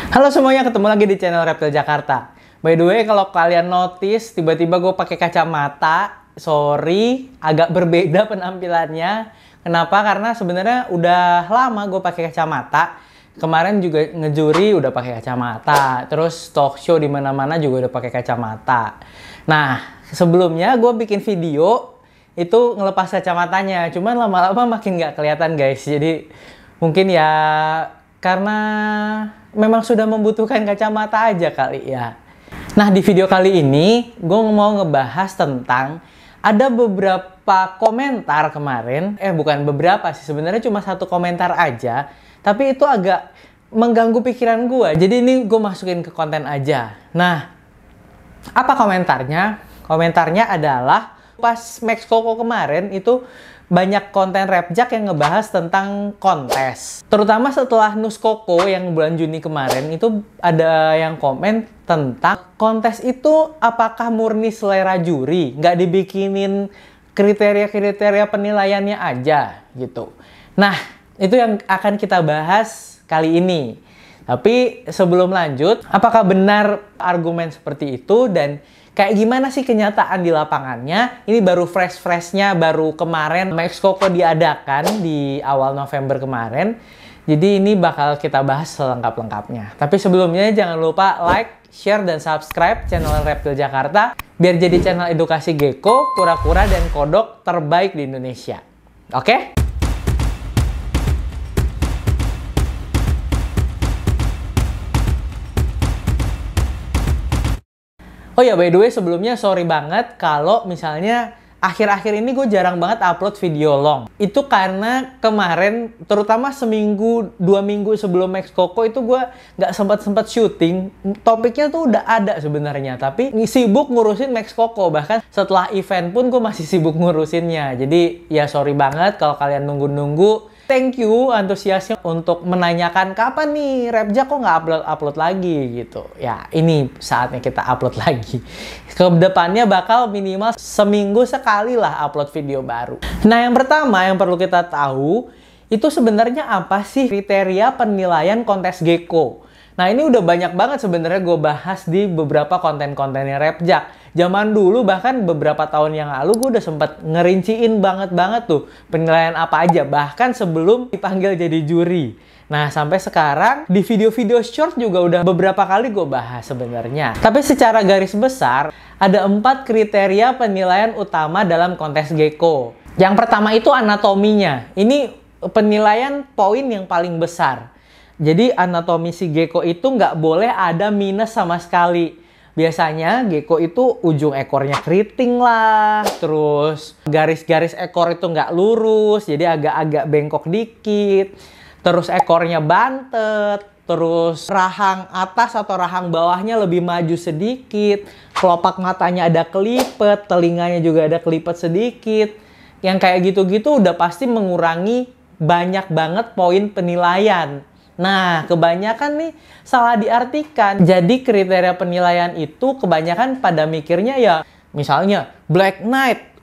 Halo semuanya, ketemu lagi di channel Reptil Jakarta. By the way, kalau kalian notice tiba-tiba gue pakai kacamata, sorry, agak berbeda penampilannya. Kenapa? Karena sebenarnya udah lama gue pakai kacamata. Kemarin juga ngejuri udah pakai kacamata, terus talk show di mana-mana juga udah pakai kacamata. Nah, sebelumnya gue bikin video itu ngelepas kacamatanya, cuman lama-lama makin nggak kelihatan guys. Jadi mungkin ya karena memang sudah membutuhkan kacamata aja kali ya. Nah, di video kali ini gue mau ngebahas tentang ada beberapa komentar kemarin. Bukan beberapa sih, sebenarnya cuma satu komentar aja. Tapi itu agak mengganggu pikiran gue. Jadi ini gue masukin ke konten aja. Nah, apa komentarnya? Komentarnya adalah pas Max Koko kemarin itu banyak konten Rapjak yang ngebahas tentang kontes. Terutama setelah Nus Koko yang bulan Juni kemarin itu ada yang komen tentang kontes itu apakah murni selera juri, nggak dibikinin kriteria-kriteria penilaiannya aja gitu. Nah, itu yang akan kita bahas kali ini. Tapi sebelum lanjut, apakah benar argumen seperti itu dan kayak gimana sih kenyataan di lapangannya? Ini baru fresh-freshnya, baru kemarin Max Koko diadakan di awal November kemarin. Jadi ini bakal kita bahas selengkap-lengkapnya. Tapi sebelumnya jangan lupa like, share, dan subscribe channel Reptil Jakarta biar jadi channel edukasi gecko, kura-kura, dan kodok terbaik di Indonesia. Oke? Oh ya, by the way, sebelumnya sorry banget kalau misalnya akhir-akhir ini gue jarang banget upload video long. Itu karena kemarin, terutama seminggu, 2 minggu sebelum Max Koko itu gue nggak sempat syuting. Topiknya tuh udah ada sebenarnya, tapi sibuk ngurusin Max Koko. Bahkan setelah event pun gue masih sibuk ngurusinnya. Jadi ya sorry banget kalau kalian nunggu-nunggu. Thank you antusiasnya untuk menanyakan kapan nih Rapjak kok nggak upload lagi gitu. Ya ini saatnya kita upload lagi. Kedepannya bakal minimal seminggu sekali lah upload video baru. Nah, yang pertama yang perlu kita tahu itu sebenarnya apa sih kriteria penilaian kontes gecko. Nah, ini udah banyak banget sebenarnya gue bahas di beberapa konten-kontennya Rapjak. Zaman dulu bahkan beberapa tahun yang lalu gue udah sempet ngerinciin banget tuh penilaian apa aja. Bahkan sebelum dipanggil jadi juri. Nah, sampai sekarang di video-video short juga udah beberapa kali gue bahas sebenarnya. Tapi secara garis besar ada 4 kriteria penilaian utama dalam kontes gecko. Yang pertama itu anatominya. Ini penilaian poin yang paling besar. Jadi anatomi si gecko itu nggak boleh ada minus sama sekali. Biasanya gecko itu ujung ekornya keriting lah, terus garis-garis ekor itu nggak lurus, jadi agak-agak bengkok dikit. Terus ekornya bantet, terus rahang atas atau rahang bawahnya lebih maju sedikit. Kelopak matanya ada kelipet, telinganya juga ada kelipet sedikit. Yang kayak gitu-gitu udah pasti mengurangi banyak banget poin penilaian. Nah, kebanyakan nih salah diartikan. Jadi kriteria penilaian itu kebanyakan pada mikirnya ya, misalnya Black Knight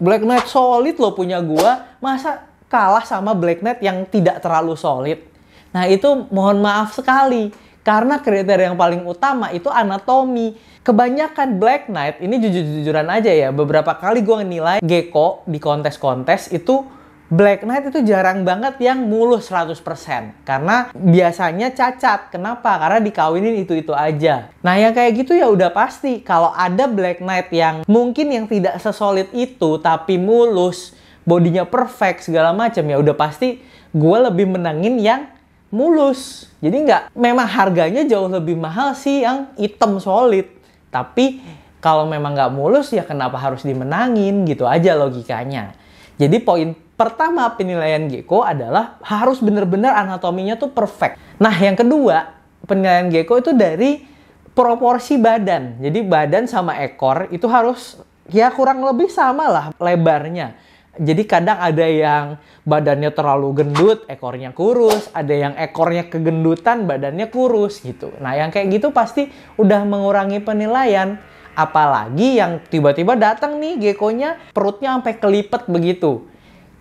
solid loh punya gua, masa kalah sama Black Knight yang tidak terlalu solid. Nah, itu mohon maaf sekali. Karena kriteria yang paling utama itu anatomi. Kebanyakan Black Knight, ini jujur-jujuran aja ya, beberapa kali gua nilai gecko di kontes-kontes itu Black Knight itu jarang banget yang mulus 100%. Karena biasanya cacat. Kenapa? Karena dikawinin itu-itu aja. Nah, yang kayak gitu ya udah pasti. Kalau ada Black Knight yang mungkin yang tidak sesolid itu, tapi mulus, bodinya perfect, segala macam, ya udah pasti gue lebih menangin yang mulus. Jadi memang harganya jauh lebih mahal sih yang hitam solid. Tapi kalau memang nggak mulus, ya kenapa harus dimenangin? Gitu aja logikanya. Jadi poin pertama penilaian gecko adalah harus benar-benar anatominya tuh perfect. Nah, yang kedua, penilaian gecko itu dari proporsi badan. Jadi badan sama ekor itu harus ya kurang lebih sama lah lebarnya. Jadi kadang ada yang badannya terlalu gendut, ekornya kurus. Ada yang ekornya kegendutan, badannya kurus gitu. Nah, yang kayak gitu pasti udah mengurangi penilaian. Apalagi yang tiba-tiba datang nih geckonya perutnya sampai kelipet begitu.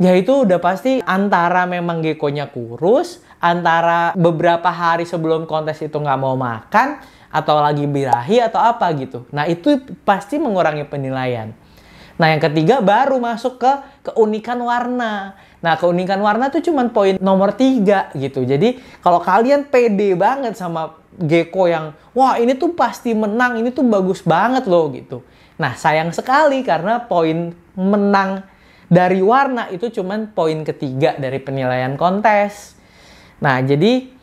Ya itu udah pasti antara memang gekonya kurus, antara beberapa hari sebelum kontes itu nggak mau makan, atau lagi birahi atau apa gitu. Nah itu pasti mengurangi penilaian. Nah yang ketiga baru masuk ke keunikan warna. Nah keunikan warna tuh cuman poin nomor 3 gitu. Jadi kalau kalian pede banget sama gecko yang wah ini tuh pasti menang, ini tuh bagus banget loh gitu. Nah sayang sekali karena poin menang dari warna itu cuman poin ketiga dari penilaian kontes. Nah jadi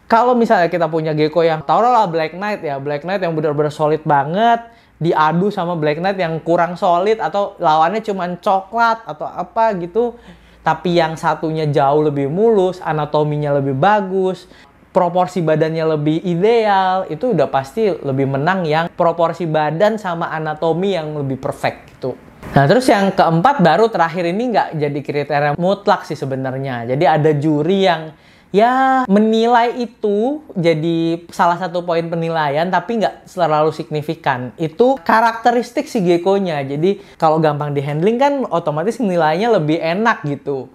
kalau misalnya kita punya gecko yang taruhlah Black Knight ya, Black Knight yang benar-benar solid banget, diadu sama Black Knight yang kurang solid atau lawannya cuman coklat atau apa gitu, tapi yang satunya jauh lebih mulus, anatominya lebih bagus, proporsi badannya lebih ideal, itu udah pasti lebih menang yang proporsi badan sama anatomi yang lebih perfect gitu. Nah terus yang keempat baru terakhir ini nggak jadi kriteria mutlak sih sebenarnya. Jadi ada juri yang ya menilai itu jadi salah satu poin penilaian tapi nggak terlalu signifikan. Itu karakteristik si geckonya. Jadi kalau gampang di handling kan otomatis nilainya lebih enak gitu.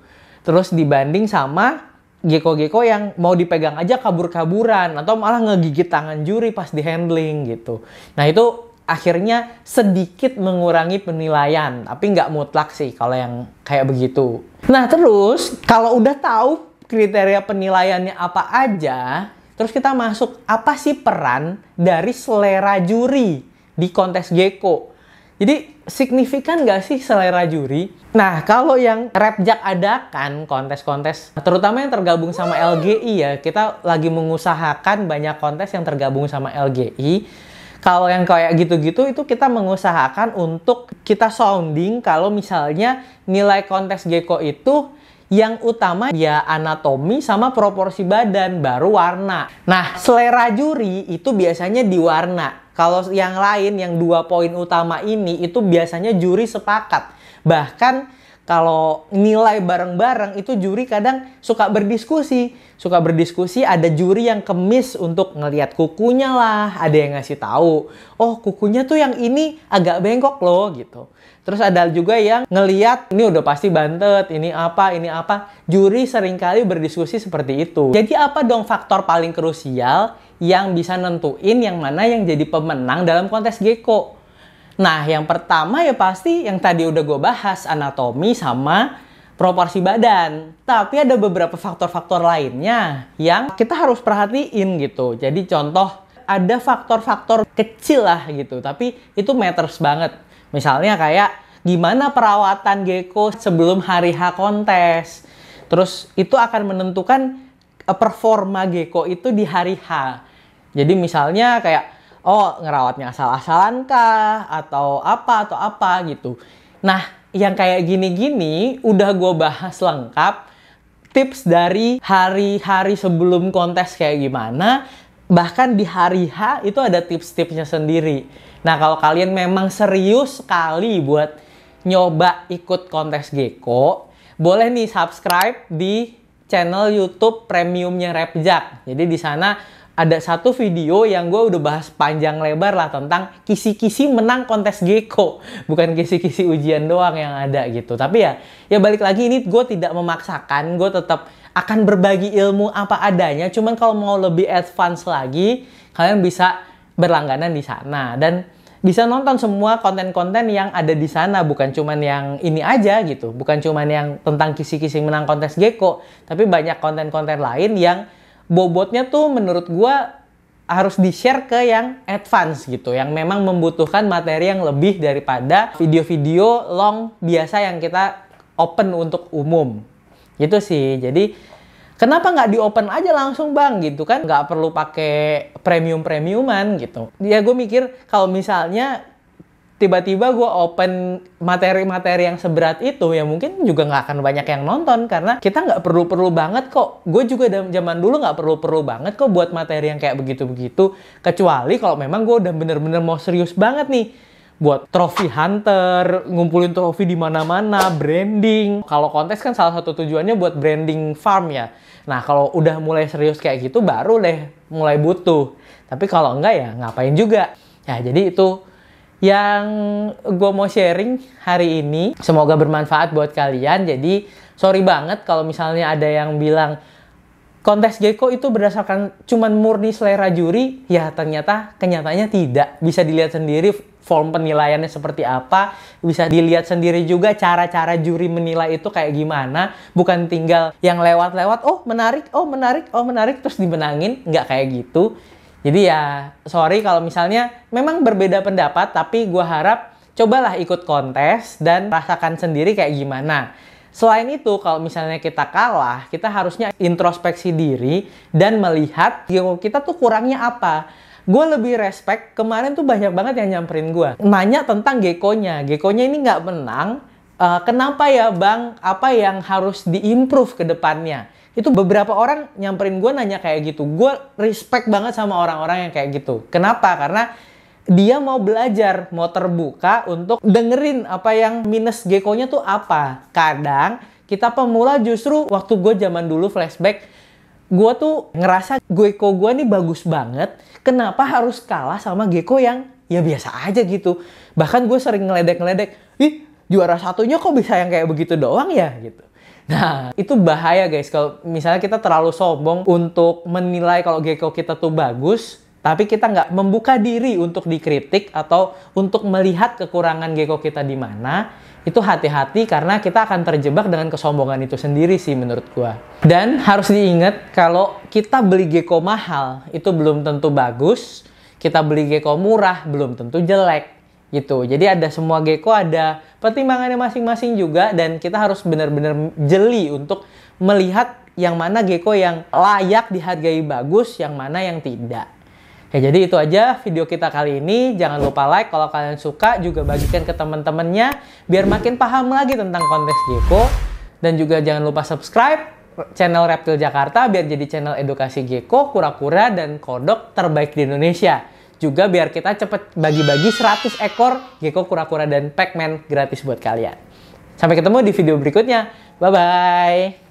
Terus dibanding sama gecko-gecko yang mau dipegang aja kabur-kaburan atau malah ngegigit tangan juri pas di handling gitu. Nah itu akhirnya sedikit mengurangi penilaian, tapi nggak mutlak sih kalau yang kayak begitu. Nah terus kalau udah tahu kriteria penilaiannya apa aja, terus kita masuk apa sih peran dari selera juri di kontes gecko. Jadi signifikan nggak sih selera juri? Nah kalau yang Rapjak adakan kontes-kontes, terutama yang tergabung sama LGI ya, kita lagi mengusahakan banyak kontes yang tergabung sama LGI. Kalau yang kayak gitu-gitu itu kita mengusahakan untuk kita sounding kalau misalnya nilai kontes gecko itu yang utama ya anatomi sama proporsi badan, baru warna. Nah, selera juri itu biasanya di warna. Kalau yang lain, yang 2 poin utama ini, itu biasanya juri sepakat. Bahkan kalau nilai bareng-bareng itu juri kadang suka berdiskusi. Suka berdiskusi, ada juri yang kemis untuk ngelihat kukunya lah. Ada yang ngasih tahu, oh kukunya tuh yang ini agak bengkok loh gitu. Terus ada juga yang ngeliat, ini udah pasti bantet, ini apa. Juri seringkali berdiskusi seperti itu. Jadi apa dong faktor paling krusial yang bisa nentuin yang mana yang jadi pemenang dalam kontes gecko? Nah, yang pertama ya pasti yang tadi udah gue bahas, anatomi sama proporsi badan. Tapi ada beberapa faktor-faktor lainnya yang kita harus perhatiin gitu. Jadi contoh, ada faktor-faktor kecil lah gitu, tapi itu matters banget. Misalnya kayak gimana perawatan gecko sebelum hari H kontes. Terus itu akan menentukan performa gecko itu di hari H. Jadi misalnya kayak, oh ngerawatnya asal-asalan kah? Atau apa gitu. Nah yang kayak gini-gini udah gue bahas lengkap. Tips dari hari-hari sebelum kontes kayak gimana. Bahkan di hari H itu ada tips-tipsnya sendiri. Nah kalau kalian memang serius sekali buat nyoba ikut kontes gecko, boleh nih subscribe di channel YouTube premiumnya Rapjak. Jadi di sana ada satu video yang gue udah bahas panjang lebar lah tentang kisi-kisi menang kontes gecko. Bukan kisi-kisi ujian doang yang ada gitu. Tapi ya balik lagi ini gue tidak memaksakan, gue tetap akan berbagi ilmu apa adanya. Cuman kalau mau lebih advance lagi, kalian bisa berlangganan di sana dan bisa nonton semua konten-konten yang ada di sana, bukan cuman yang ini aja gitu, bukan cuman yang tentang kisi-kisi menang kontes gecko, tapi banyak konten-konten lain yang bobotnya tuh menurut gua harus di-share ke yang advance gitu, yang memang membutuhkan materi yang lebih daripada video-video long biasa yang kita open untuk umum. Gitu sih. Jadi kenapa nggak di-open aja langsung bang gitu kan? Nggak perlu pakai premium-premiuman gitu. Ya gue mikir kalau misalnya tiba-tiba gue open materi-materi yang seberat itu, ya mungkin juga nggak akan banyak yang nonton. Karena kita nggak perlu-perlu banget kok. Gue juga zaman dulu nggak perlu-perlu banget kok buat materi yang kayak begitu-begitu. Kecuali kalau memang gue udah bener-bener mau serius banget nih. Buat trophy hunter, ngumpulin trofi di mana-mana, branding. Kalau kontes kan salah satu tujuannya buat branding farm ya. Nah, kalau udah mulai serius kayak gitu, baru deh mulai butuh. Tapi kalau enggak ya ngapain juga. Ya, jadi itu yang gue mau sharing hari ini. Semoga bermanfaat buat kalian. Jadi, Sorry banget kalau misalnya ada yang bilang kontes gecko itu berdasarkan cuman murni selera juri, ya ternyata kenyataannya tidak. Bisa dilihat sendiri form penilaiannya seperti apa, bisa dilihat sendiri juga cara-cara juri menilai itu kayak gimana, bukan tinggal yang lewat-lewat, oh menarik, oh menarik, oh menarik, terus dimenangin, nggak kayak gitu. Jadi ya, sorry kalau misalnya memang berbeda pendapat, tapi gue harap cobalah ikut kontes dan rasakan sendiri kayak gimana. Selain itu, kalau misalnya kita kalah, kita harusnya introspeksi diri dan melihat kita tuh kurangnya apa. Gue lebih respect, kemarin tuh banyak banget yang nyamperin gue. Nanya tentang Gecko-nya. Gecko-nya ini nggak menang, kenapa ya bang? Apa yang harus diimprove ke depannya? Itu beberapa orang nyamperin gue nanya kayak gitu. Gue respect banget sama orang-orang yang kayak gitu. Kenapa? Karena dia mau belajar, mau terbuka untuk dengerin apa yang minus Gecko-nya tuh apa. Kadang kita pemula justru waktu gue zaman dulu flashback, gue tuh ngerasa Gecko gue nih bagus banget. Kenapa harus kalah sama Gecko yang ya biasa aja gitu. Bahkan gue sering ngeledek-ngeledek, ih juara satunya kok bisa yang kayak begitu doang ya gitu. Nah, itu bahaya guys kalau misalnya kita terlalu sombong untuk menilai kalau Gecko kita tuh bagus, tapi kita nggak membuka diri untuk dikritik atau untuk melihat kekurangan Gecko kita di mana, itu hati-hati karena kita akan terjebak dengan kesombongan itu sendiri sih menurut gua. Dan harus diingat kalau kita beli Gecko mahal itu belum tentu bagus, kita beli Gecko murah belum tentu jelek gitu. Jadi ada semua Gecko ada pertimbangannya masing-masing juga dan kita harus benar-benar jeli untuk melihat yang mana Gecko yang layak dihargai bagus, yang mana yang tidak. Ya, jadi itu aja video kita kali ini. Jangan lupa like kalau kalian suka, juga bagikan ke teman-temannya biar makin paham lagi tentang kontes Gecko. Dan juga jangan lupa subscribe channel Reptil Jakarta biar jadi channel edukasi Gecko, kura-kura, dan kodok terbaik di Indonesia. Juga biar kita cepet bagi-bagi 100 ekor Gecko, kura-kura, dan Pac-Man gratis buat kalian. Sampai ketemu di video berikutnya. Bye-bye!